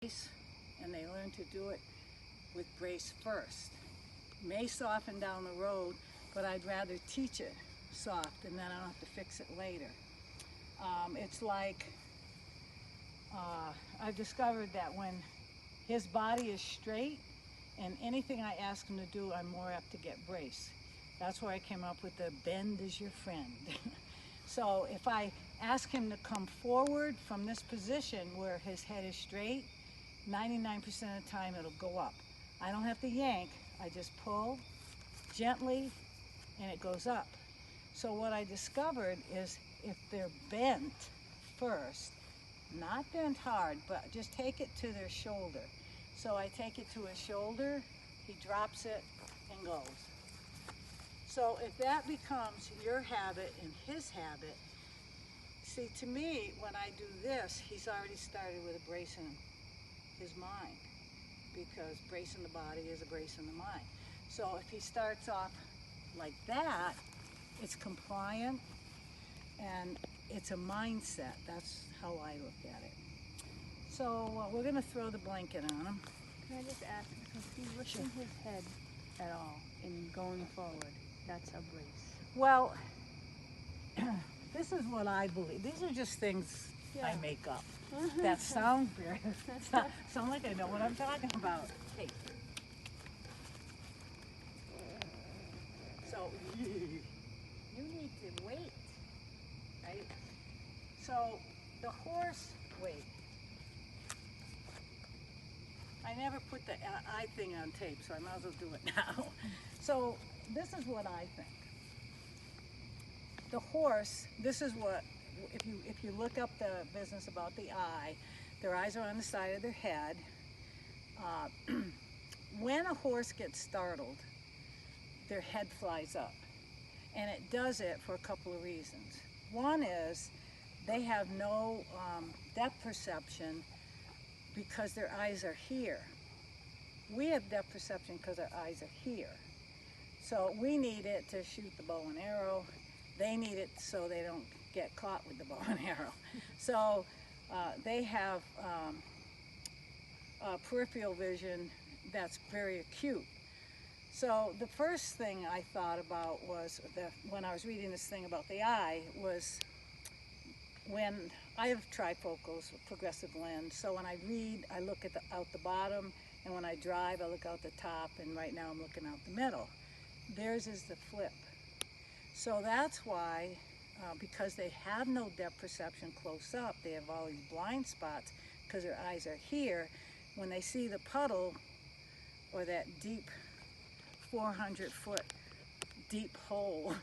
brace, and they learn to do it with brace first. May soften down the road, but I'd rather teach it soft and then I don't have to fix it later. It's like I've discovered that when his body is straight and anything I ask him to do, I'm more apt to get brace. That's where I came up with the bend is your friend. So if I ask him to come forward from this position where his head is straight, 99% of the time it'll go up. I don't have to yank, I just pull gently and it goes up. So what I discovered is if they're bent first, not bent hard, but just take it to their shoulder. So I take it to his shoulder, he drops it and goes. So if that becomes your habit and his habit, see, to me, when I do this, he's already started with a brace in his mind, because brace in the body is a brace in the mind. So if he starts off like that, it's compliant and it's a mindset. That's how I look at it. So we're going to throw the blanket on him. Can I just ask, because he's lifting his head at all and going forward, that's a brace? Well, this is what I believe. These are just things I make up that sound weird. Sound like I know what I'm talking about. Hey. So you need to wait, right? So the horse, wait. I never put the eye thing on tape, so I might as well do it now. So this is what I think. The horse, this is what, if you look up the business about the eye, their eyes are on the side of their head. When a horse gets startled, their head flies up. And it does it for a couple of reasons. One is they have no depth perception because their eyes are here. We have depth perception because our eyes are here. So we need it to shoot the bow and arrow. They need it so they don't get caught with the bow and arrow. So they have peripheral vision that's very acute. So the first thing I thought about was, when I was reading this thing about the eye, was when I have trifocals, progressive lens, so when I read, I look at out the bottom, and when I drive, I look out the top, and right now I'm looking out the middle. Theirs is the flip. So that's why, because they have no depth perception close up, they have all these blind spots because their eyes are here. When they see the puddle or that deep 400-foot deep hole,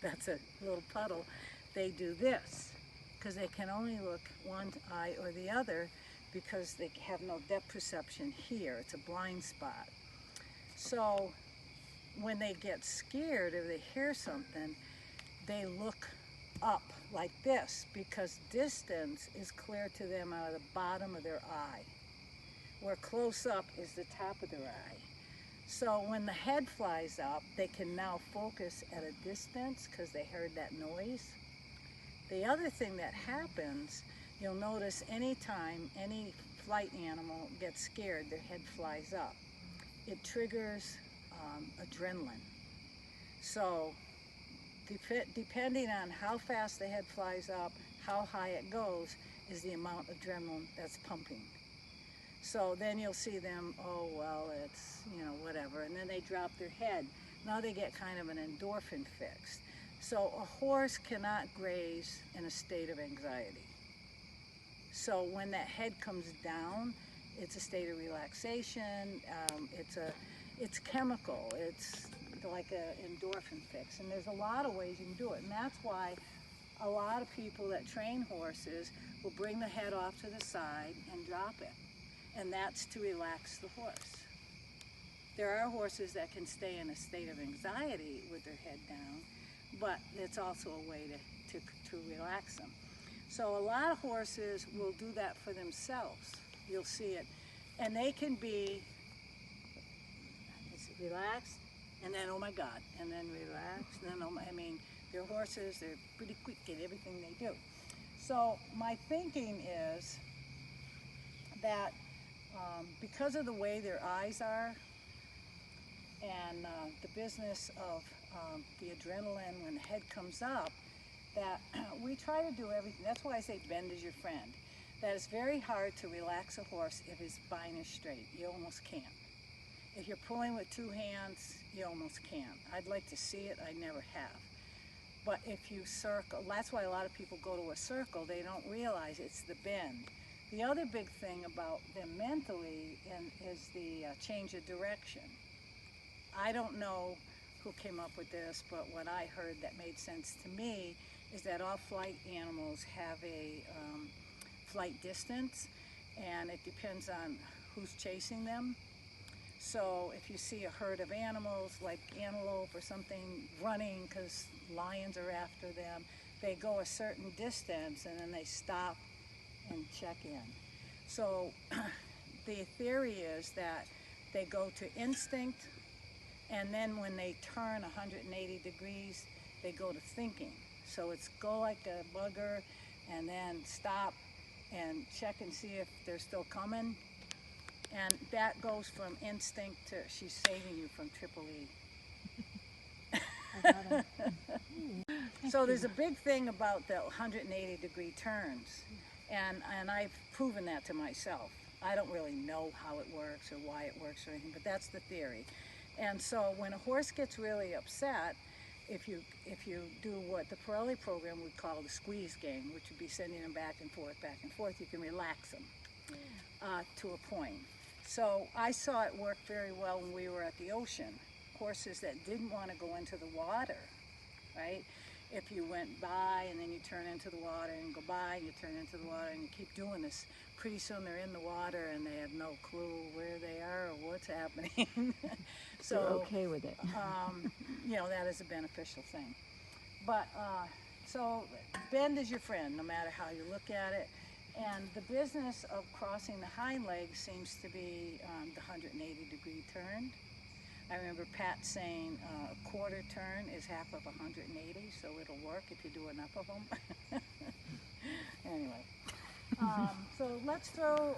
that's a little puddle, they do this because they can only look one eye or the other because they have no depth perception here. It's a blind spot. So when they get scared or they hear something, they look up like this because distance is clear to them out of the bottom of their eye, where close up is the top of their eye. So when the head flies up, they can now focus at a distance because they heard that noise. The other thing that happens, you'll notice anytime any flight animal gets scared, their head flies up. It triggers adrenaline. So depending on how fast the head flies up, how high it goes, is the amount of adrenaline that's pumping. So then you'll see them, oh, well, it's, whatever, and then they drop their head. Now they get kind of an endorphin fix. So a horse cannot graze in a state of anxiety. So when that head comes down, it's a state of relaxation. It's chemical. It's like an endorphin fix. And there's a lot of ways you can do it. And that's why a lot of people that train horses will bring the head off to the side and drop it. And that's to relax the horse. There are horses that can stay in a state of anxiety with their head down, but it's also a way to relax them. So a lot of horses will do that for themselves. You'll see it. And they can be relaxed, and then, oh my God, and then relaxed, and then, they're horses, they're pretty quick at everything they do. So my thinking is that because of the way their eyes are and the business of the adrenaline when the head comes up, that we try to do everything. That's why I say bend is your friend. That it's very hard to relax a horse if his spine is straight. You almost can't. If you're pulling with two hands, you almost can't. I'd like to see it, I never have. But if you circle, that's why a lot of people go to a circle, they don't realize it's the bend. The other big thing about them mentally is the change of direction. I don't know who came up with this, but what I heard that made sense to me is that all flight animals have a flight distance, and it depends on who's chasing them. So if you see a herd of animals like antelope or something running because lions are after them, they go a certain distance and then they stop and check in. So the theory is that they go to instinct, and then when they turn 180 degrees, they go to thinking. So it's go like a bugger and then stop and check and see if they're still coming. And that goes from instinct to she's saving you from triple E. So there's a big thing about the 180 degree turns, and I've proven that to myself. I don't really know how it works or why it works or anything, but that's the theory. And so when a horse gets really upset, if you do what the Pirelli program would call the squeeze game, which would be sending them back and forth, you can relax them to a point. So I saw it work very well when we were at the ocean. Horses that didn't want to go into the water, right? If you went by and then you turn into the water and go by and you turn into the water and you keep doing this, pretty soon they're in the water and they have no clue where they are or what's happening. So they're okay with it. You know, that is a beneficial thing. But so bend is your friend, no matter how you look at it. And the business of crossing the hind legs seems to be the 180 degree turn. I remember Pat saying a quarter turn is half of 180, so it'll work if you do enough of them. Anyway, so let's throw